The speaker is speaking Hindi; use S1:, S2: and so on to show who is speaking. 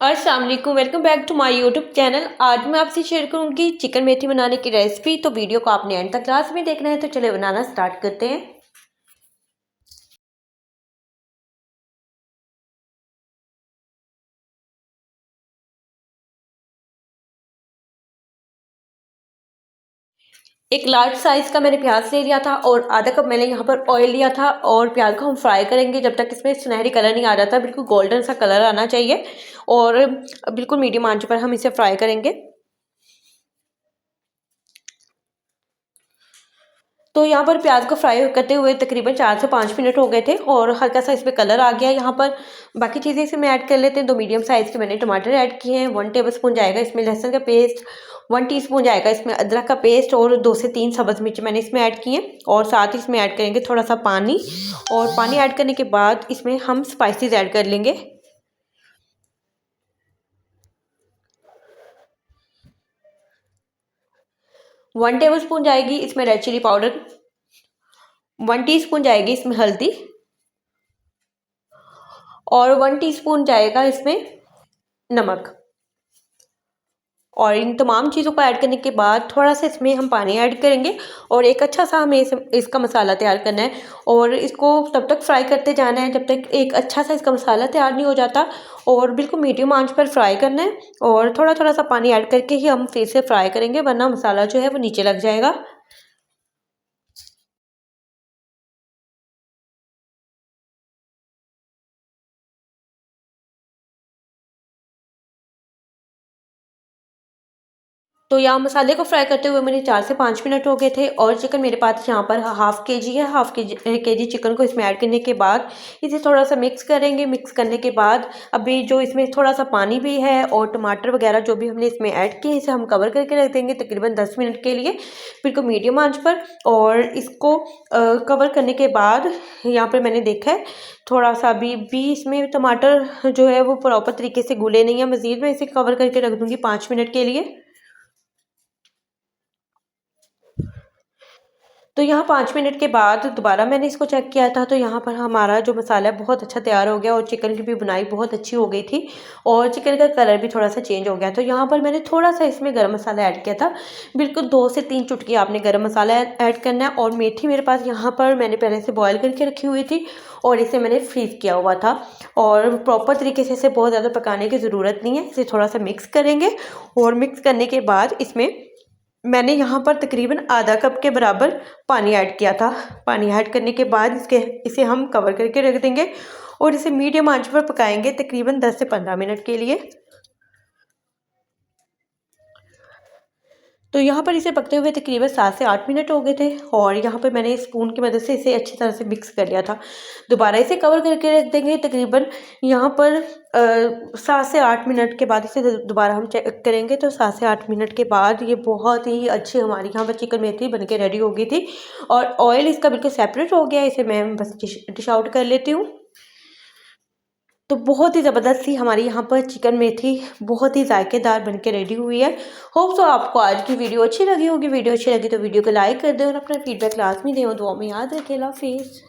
S1: अस्सलाम वालेकुम, welcome back to my YouTube channel. आज मैं आपसे शेयर करूंगी चिकन मेथी बनाने की रेसिपी। तो वीडियो को आपने एंड तक लास्ट में देखना है। तो चलिए बनाना स्टार्ट करते हैं। एक लार्ज साइज का मैंने प्याज ले लिया था और आधा कप मैंने यहाँ पर ऑयल लिया था। और प्याज को हम फ्राई करेंगे जब तक इसमें सुनहरी कलर नहीं आ जाता, बिल्कुल गोल्डन सा कलर आना चाहिए। और बिल्कुल मीडियम आंच पर हम इसे फ्राई करेंगे। तो यहाँ पर प्याज को फ्राई करते हुए तकरीबन 4 से 5 मिनट हो गए थे और हल्का सा इसमें कलर आ गया। यहाँ पर बाकी चीज़ें इसमें ऐड कर लेते हैं। 2 मीडियम साइज़ के मैंने टमाटर ऐड किए हैं। 1 टेबलस्पून जाएगा इसमें लहसुन का पेस्ट। 1 टीस्पून जाएगा इसमें अदरक का पेस्ट और 2 से 3 सब्ज़ मिर्च मैंने इसमें ऐड किए। और साथ ही इसमें ऐड करेंगे थोड़ा सा पानी। और पानी ऐड करने के बाद इसमें हम स्पाइसेस ऐड कर लेंगे। 1 टेबलस्पून जाएगी इसमें रेड चिली पाउडर। 1 टीस्पून जाएगी इसमें हल्दी। और 1 टीस्पून जाएगा इसमें नमक। और इन तमाम चीज़ों को ऐड करने के बाद थोड़ा सा इसमें हम पानी ऐड करेंगे। और एक अच्छा सा हमें इसका मसाला तैयार करना है। और इसको तब तक फ्राई करते जाना है जब तक एक अच्छा सा इसका मसाला तैयार नहीं हो जाता। और बिल्कुल मीडियम आंच पर फ्राई करना है। और थोड़ा थोड़ा सा पानी ऐड करके ही हम फिर से फ्राई करेंगे, वरना मसाला जो है वो नीचे लग जाएगा। तो यहाँ मसाले को फ्राई करते हुए मेरे 4 से 5 मिनट हो गए थे। और चिकन मेरे पास यहाँ पर हाफ़ केजी है। हाफ़ केजी चिकन को इसमें ऐड करने के बाद इसे थोड़ा सा मिक्स करेंगे। मिक्स करने के बाद अभी जो इसमें थोड़ा सा पानी भी है और टमाटर वगैरह जो भी हमने इसमें ऐड किए, इसे हम कवर करके रख देंगे तकरीबन 10 मिनट के लिए, बिल्कुल मीडियम आंच पर। और इसको कवर करने के बाद यहाँ पर मैंने देखा है थोड़ा सा भी इसमें टमाटर जो है वो प्रॉपर तरीके से घुले नहीं है। मज़ीद मैं इसे कवर करके रख दूँगी 5 मिनट के लिए। तो यहाँ 5 मिनट के बाद दोबारा मैंने इसको चेक किया था। तो यहाँ पर हमारा जो मसाला है बहुत अच्छा तैयार हो गया और चिकन की भी बुनाई बहुत अच्छी हो गई थी। और चिकन का कलर भी थोड़ा सा चेंज हो गया। तो यहाँ पर मैंने थोड़ा सा इसमें गरम मसाला ऐड किया था। बिल्कुल 2 से 3 चुटकी आपने गरम मसाला ऐड करना है। और मेथी मेरे पास यहाँ पर मैंने पहले से बॉयल करके रखी हुई थी और इसे मैंने फ्रीज़ किया हुआ था। और प्रॉपर तरीके से इसे बहुत ज़्यादा पकाने की ज़रूरत नहीं है। इसे थोड़ा सा मिक्स करेंगे। और मिक्स करने के बाद इसमें मैंने यहाँ पर तकरीबन आधा कप के बराबर पानी ऐड किया था। पानी ऐड करने के बाद इसे हम कवर करके रख देंगे। और इसे मीडियम आंच पर पकाएंगे तकरीबन 10 से 15 मिनट के लिए। तो यहाँ पर इसे पकते हुए तकरीबन 7 से 8 मिनट हो गए थे। और यहाँ पर मैंने स्पून की मदद से इसे अच्छी तरह से मिक्स कर लिया था। दोबारा इसे कवर करके रख देंगे तकरीबन यहाँ पर 7 से 8 मिनट के बाद इसे दोबारा हम चेक करेंगे। तो 7 से 8 मिनट के बाद ये बहुत ही अच्छी हमारी यहाँ पर चिकन मेथी बन के रेडी हो गई थी। और ऑयल इसका बिल्कुल सेपरेट हो गया। इसे मैं बस डिश आउट कर लेती हूँ। तो बहुत ही ज़बरदस्त सी हमारी यहाँ पर चिकन मेथी बहुत ही जायकेदार बन के रेडी हुई है। होप सो आपको आज की वीडियो अच्छी लगी होगी। वीडियो अच्छी लगी तो वीडियो को लाइक कर दें और अपना फीडबैक लाजमी दें और दुआ में याद रखें। अल्लाह हाफिज़।